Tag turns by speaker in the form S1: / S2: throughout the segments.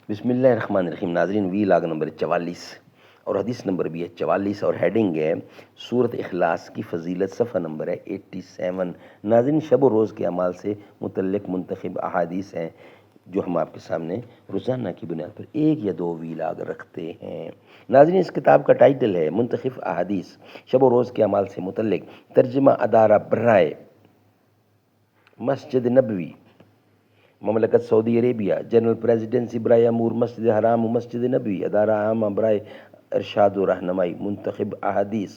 S1: بسم اللہ الرحمن الرحیم۔ ناظرین، وی لاگ نمبر 44 اور حدیث نمبر بھی ہے 44 اور ہیڈنگ ہے سورت اخلاص کی فضیلت، صفحہ نمبر ہے 87۔ ناظرین، شب و روز کے اعمال سے متعلق منتخب احادیث ہیں جو ہم آپ کے سامنے روزانہ کی بنیاد پر ایک یا دو وی لاگ رکھتے ہیں۔ ناظرین، اس کتاب کا ٹائٹل ہے منتخب احادیث شب و روز کے اعمال سے متعلق، ترجمہ ادارہ برائے مسجد نبوی، مملکت سعودی عربیہ، جنرل پریزیڈنسی برائے امور مسجد حرام و مسجد نبوی، ادارہ عامہ برائے ارشاد و رہنمائی۔ منتخب احادیث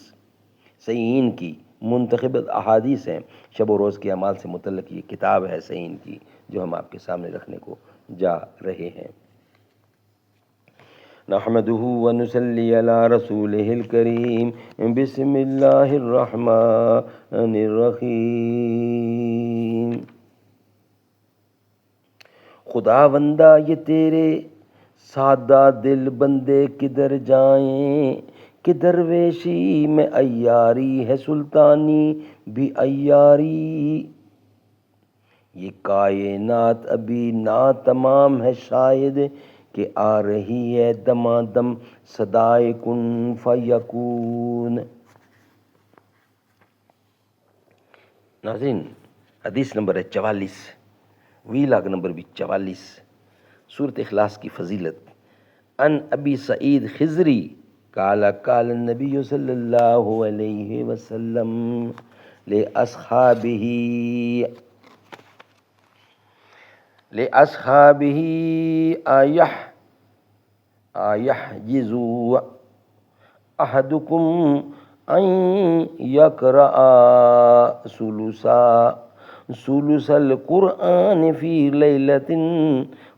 S1: صحیحین کی منتخب احادیث ہیں شب و روز کے اعمال سے متعلق، یہ کتاب ہے صحیحین کی جو ہم آپ کے سامنے رکھنے کو جا رہے ہیں۔ نحمدہ ونصلی علی رسولہ الکریم، بسم اللہ الرحمن الرحیم۔ خداوندہ یہ تیرے سادہ دل بندے کدھر جائیں، کہ درویشی میں عیاری ہے سلطانی بھی عیاری۔ یہ کائنات ابھی ناتمام ہے شاید، کہ آ رہی ہے دمادم صدائے کن فیکون۔ ناظرین، حدیث نمبر ہے 44، وی لاگ نمبر بھی 44، سورت اخلاص کی فضیلت۔ ان ابی سعید خضری قال قال النبی صلی اللہ علیہ وسلم لأصحابہ ایحجز احدکم ان یقرأ ثلث القرآن فی لیلۃ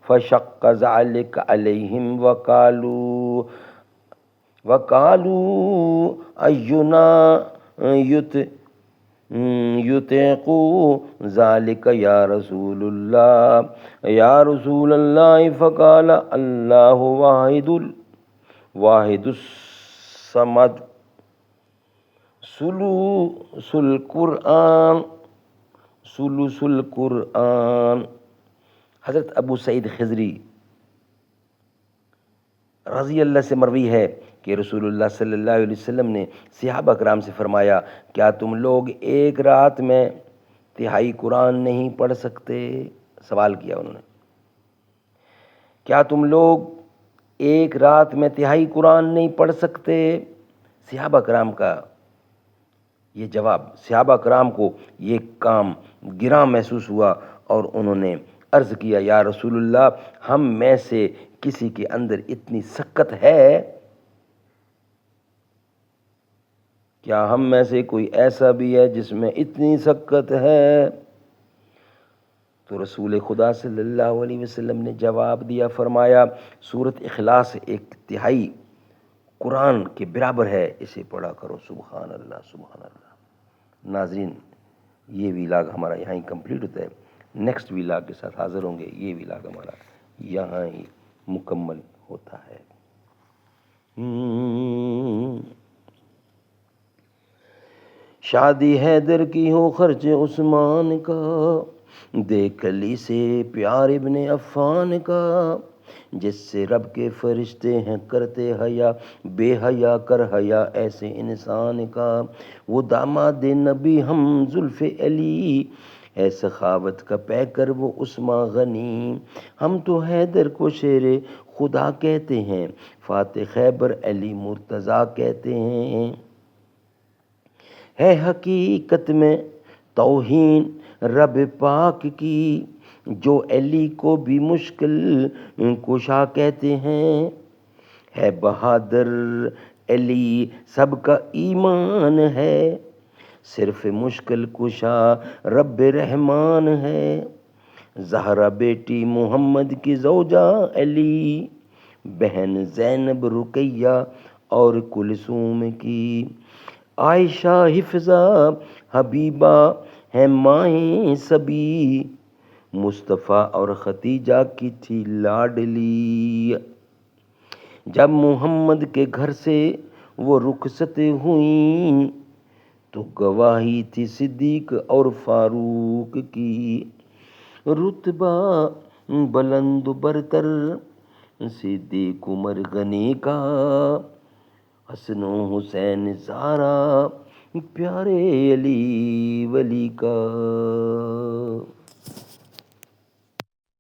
S1: فشق ذلک علیہم وقالوا اینا یطیق ذلک یا رسول اللہ فقال اللہ واحد الصمد ثلث القرآن۔ حضرت ابو سعید خضری رضی اللہ سے مروی ہے کہ رسول اللہ صلی اللہ علیہ وسلم نے صحابہ کرام سے فرمایا، کیا تم لوگ ایک رات میں تہائی قرآن نہیں پڑھ سکتے؟ سوال کیا انہوں نے، کیا تم لوگ ایک رات میں تہائی قرآن نہیں پڑھ سکتے؟ صحابہ کرام کا یہ جواب، صحابہ کرام کو یہ کام گراں محسوس ہوا اور انہوں نے عرض کیا، یا رسول اللہ، ہم میں سے کسی کے اندر اتنی سکت ہے؟ کیا ہم میں سے کوئی ایسا بھی ہے جس میں اتنی سکت ہے؟ تو رسول خدا صلی اللہ علیہ وسلم نے جواب دیا، فرمایا، سورت اخلاص ایک تہائی قرآن کے برابر ہے، اسے پڑھا کرو۔ سبحان اللہ، سبحان اللہ۔ ناظرین، یہ ویلاگ ہمارا یہاں ہی کمپلیٹ ہوتا ہے، نیکسٹ ویلاگ کے ساتھ حاضر ہوں گے۔ یہ ویلاگ ہمارا یہاں ہی مکمل ہوتا ہے۔ شادی حیدر کی ہو خرچ عثمان کا، دیکھ علی سے پیار ابن عفان کا، جس سے رب کے فرشتے ہیں کرتے حیا، بے حیا کر حیا ایسے انسان کا۔ وہ داماد نبی ہم زلف علی، ہے سخاوت کا پیکر وہ عثمان غنی۔ ہم تو حیدر کو شیر خدا کہتے ہیں، فاتح خیبر علی مرتضیٰ کہتے ہیں۔ ہے حقیقت میں توہین رب پاک کی، جو علی کو بھی مشکل کشا کہتے ہیں۔ ہے بہادر علی سب کا ایمان ہے، صرف مشکل کشا رب رحمان ہے۔ زہرا بیٹی محمد کی زوجہ علی، بہن زینب رقیہ اور کلثوم کی۔ عائشہ حفظہ حبیبہ ہے مائیں سبھی، مصطفیٰ اور ختیجہ کی تھی لاڈلی۔ جب محمد کے گھر سے وہ رخصت ہوئیں، تو گواہی تھی صدیق اور فاروق کی۔ رتبہ بلند برتر صدیق عمر غنی کا، حسن و حسین زہرا پیارے علی ولی کا.